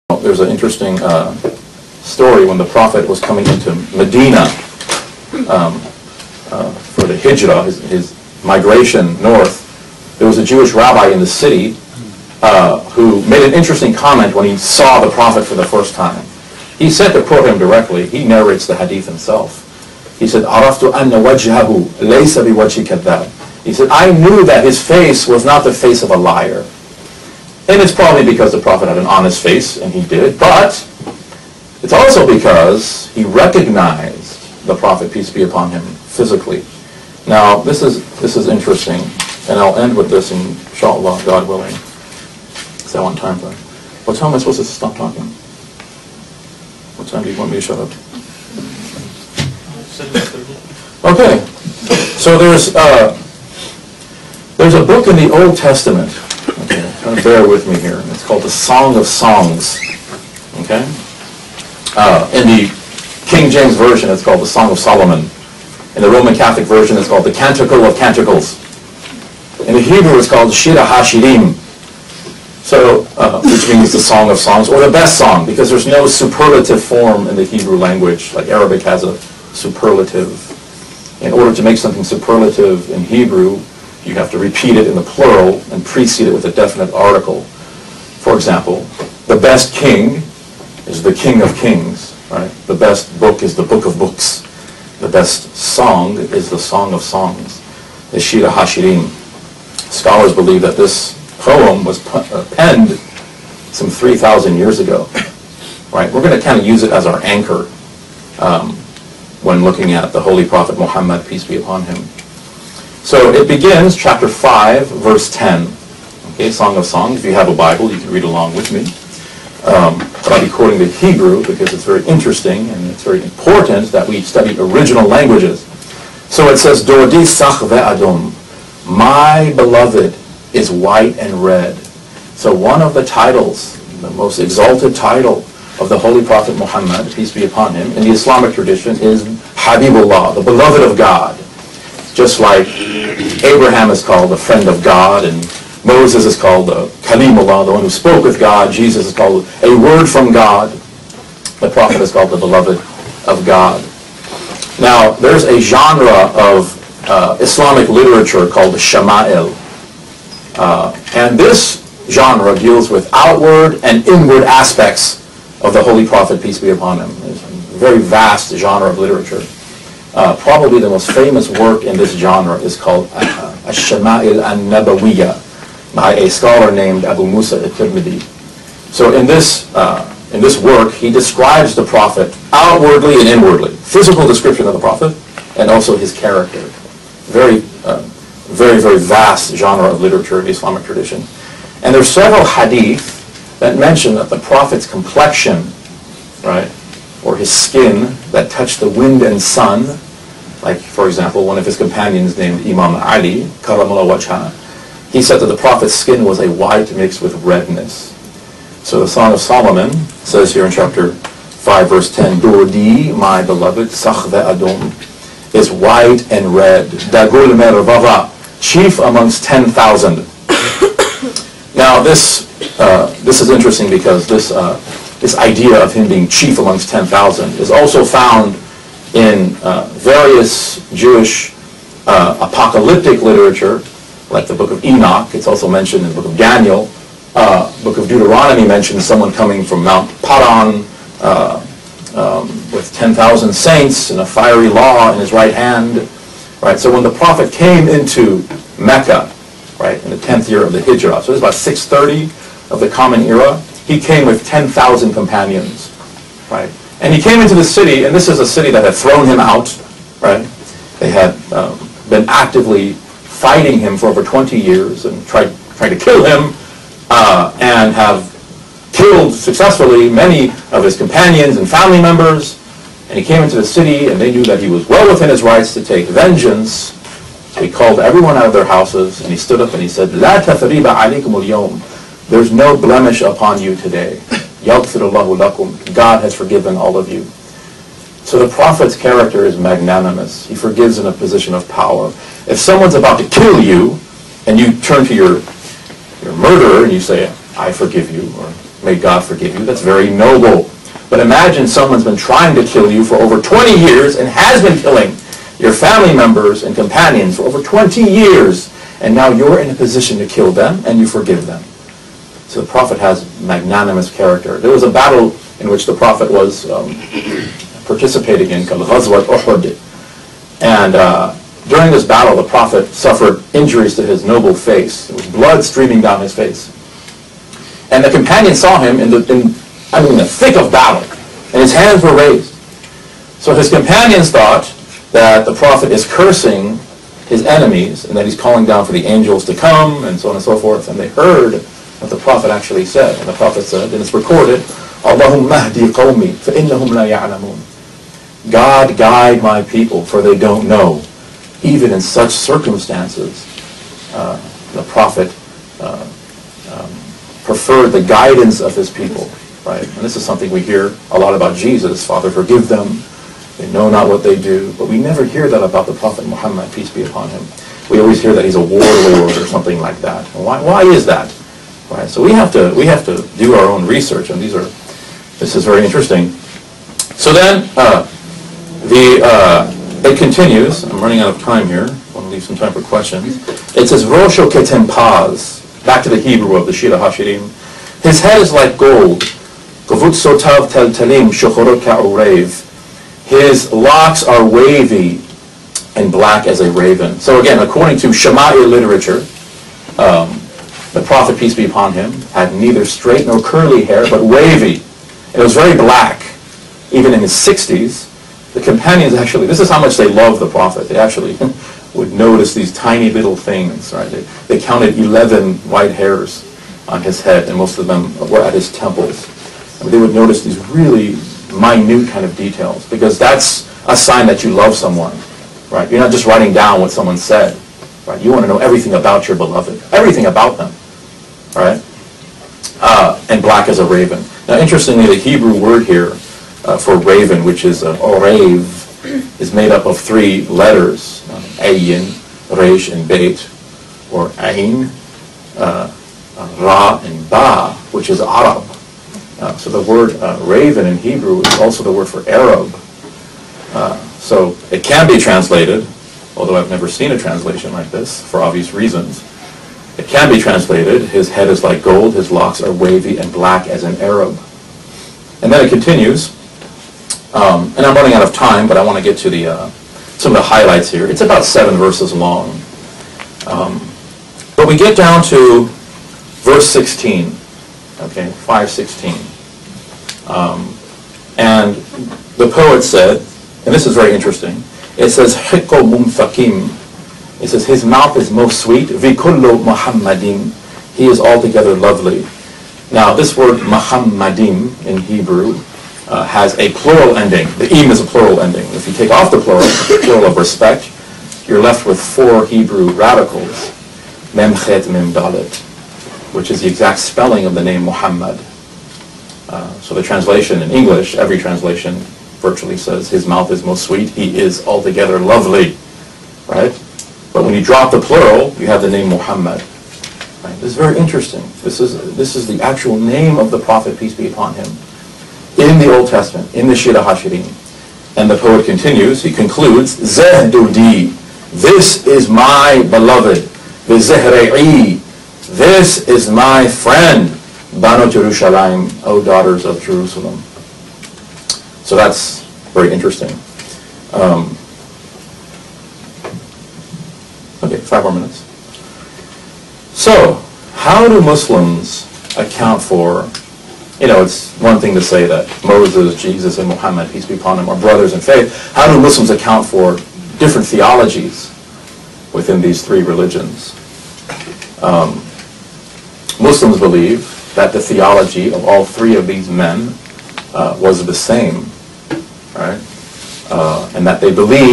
There's an interesting story when the Prophet was coming into Medina for the Hijrah, his migration north. There was a Jewish rabbi in the city who made an interesting comment when he saw the Prophet for the first time. He said, to quote him directly, he narrates the hadith himself. He said, "Araftu anna wajhahu laysa biwajhi kadhab." He said, I knew that his face was not the face of a liar. And it's probably because the Prophet had an honest face, and he did, but it's also because he recognized the Prophet, peace be upon him, physically. Now, this is interesting, and I'll end with this, inshallah, God willing. Is that one time for? What time am I supposed to stop talking? What time do you want me to shut up? Okay, so there's a book in the Old Testament. Okay, kind of bear with me here. It's called the Song of Songs. Okay, in the King James Version, it's called the Song of Solomon. In the Roman Catholic Version, it's called the Canticle of Canticles. In the Hebrew, it's called Shira HaShirim. So, which means the Song of Songs, or the best song, because there's no superlative form in the Hebrew language, like Arabic has a superlative. In order to make something superlative in Hebrew, you have to repeat it in the plural and precede it with a definite article. For example, the best king is the King of Kings, right? The best book is the Book of Books. The best song is the Song of Songs, the Shira HaShirim. Scholars believe that this poem was penned some 3,000 years ago, right? We're going to kind of use it as our anchor when looking at the Holy Prophet Muhammad, peace be upon him. So it begins, chapter 5, verse 10. Okay, Song of Songs. If you have a Bible, you can read along with me. But I'll be quoting the Hebrew because it's very interesting and it's very important that we study original languages. So it says, Dodi sach ve'adom. My beloved is white and red. So one of the titles, the most exalted title of the Holy Prophet Muhammad, peace be upon him, in the Islamic tradition is Habibullah, the beloved of God. Just like Abraham is called the friend of God, and Moses is called the Kalimullah, the one who spoke with God. Jesus is called a word from God. The Prophet is called the beloved of God. Now, there's a genre of Islamic literature called the Shama'il. And this genre deals with outward and inward aspects of the Holy Prophet, peace be upon him. It's a very vast genre of literature. Probably the most famous work in this genre is called Ash-Shama'il an-Nabawiyya by a scholar named Abu Musa at-Tirmidhi. So in this work, he describes the Prophet outwardly and inwardly. Physical description of the Prophet and also his character. Very, very vast genre of literature in the Islamic tradition. And there's several hadith that mention that the Prophet's complexion, right, or his skin that touched the wind and sun, like, for example, one of his companions named Imam Ali, Karamallah Wajha, he said that the Prophet's skin was a white mixed with redness. So the Song of Solomon says here in chapter 5, verse 10, Dodi, my beloved, Sakhve Adom, is white and red. Dagul Mervava, chief amongst 10,000. Now this is interesting because this idea of him being chief amongst 10,000 is also found in various Jewish apocalyptic literature, like the book of Enoch. It's also mentioned in the book of Daniel. Book of Deuteronomy mentions someone coming from Mount Paran with 10,000 saints and a fiery law in his right hand. Right. So when the Prophet came into Mecca, right, in the 10th year of the Hijrah, so it's about 630 of the Common Era, he came with 10,000 companions, right? And he came into the city, and this is a city that had thrown him out, right? They had been actively fighting him for over 20 years and tried to kill him, and have killed successfully many of his companions and family members. And he came into the city, and they knew that he was well within his rights to take vengeance. So he called everyone out of their houses, and he stood up and he said, "La tathriba alaykum al-yawm." There's no blemish upon you today. Yaghfirullahu lakum. God has forgiven all of you. So the Prophet's character is magnanimous. He forgives in a position of power. If someone's about to kill you, and you turn to your murderer and you say, "I forgive you," or may God forgive you. That's very noble. But imagine someone's been trying to kill you for over 20 years and has been killing your family members and companions for over 20 years, and now you're in a position to kill them and you forgive them. So the Prophet has magnanimous character. There was a battle in which the Prophet was participating in, called Ghazwat Uhud. And during this battle, the Prophet suffered injuries to his noble face. There was blood streaming down his face. And the companions saw him in the thick of battle, and his hands were raised. So his companions thought that the Prophet is cursing his enemies, and that he's calling down for the angels to come, and so on and so forth. And they heard what the Prophet actually said. And the Prophet said, and it's recorded, Allahumma hdi qawmi, fa innahum la ya'lamun. God, guide my people, for they don't know. Even in such circumstances, the Prophet preferred the guidance of his people, right? And this is something we hear a lot about Jesus. Father, forgive them. They know not what they do. But we never hear that about the Prophet Muhammad, peace be upon him. We always hear that he's a warlord or something like that. And why is that? Right? So we have to do our own research, and this is very interesting. So then it continues. I'm running out of time here. I want to leave some time for questions. It says Rosho Ketempaz. Back to the Hebrew of the Shira Hashirim. His head is like gold. Kavutsotav tel talim shochorot ka'urev. His locks are wavy and black as a raven. So again, according to Shema'i literature, the Prophet, peace be upon him, had neither straight nor curly hair, but wavy. It was very black. Even in his 60s, the companions actually, this is how much they loved the Prophet. They actually would notice these tiny little things, right? They counted 11 white hairs on his head, and most of them were at his temples. And they would notice these really minute kind of details, because that's a sign that you love someone, right? You're not just writing down what someone said, right? You want to know everything about your beloved, everything about them, right? And black as a raven. Now, interestingly, the Hebrew word here for raven, which is orev, is made up of 3 letters, ayin, resh, and beit, or ain, ra, and ba, which is Arab. So the word raven in Hebrew is also the word for Arab. So it can be translated, although I've never seen a translation like this, for obvious reasons. It can be translated, his head is like gold, his locks are wavy and black as an Arab. And then it continues, and I'm running out of time, but I want to get to some of the highlights here. It's about 7 verses long. But we get down to verse 16, okay, 5:16. And the poet said, and this is very interesting, it says, Hiqqo mumthakim. It says, his mouth is most sweet, Vikullu Muhammadim. He is altogether lovely. Now, this word Muhammadim in Hebrew has a plural ending. The im is a plural ending. If you take off the plural of respect, you're left with 4 Hebrew radicals, Mem Chet Mem Dalet, which is the exact spelling of the name Muhammad. So the translation in English, every translation virtually says, his mouth is most sweet, he is altogether lovely, right? But when you drop the plural, you have the name Muhammad. Right? This is very interesting. This is the actual name of the Prophet, peace be upon him, in the Old Testament, in the Shira Hashirim. And the poet continues, he concludes, Zehdudi, this is my beloved, V'zehre'i, this is my friend, Banu Jerusalem, O daughters of Jerusalem. So that's very interesting. Okay, 5 more minutes. So, how do Muslims account for, it's one thing to say that Moses, Jesus, and Muhammad, peace be upon them, are brothers in faith. How do Muslims account for different theologies within these 3 religions? Muslims believe that the theology of all 3 of these men was the same, right? And that they believe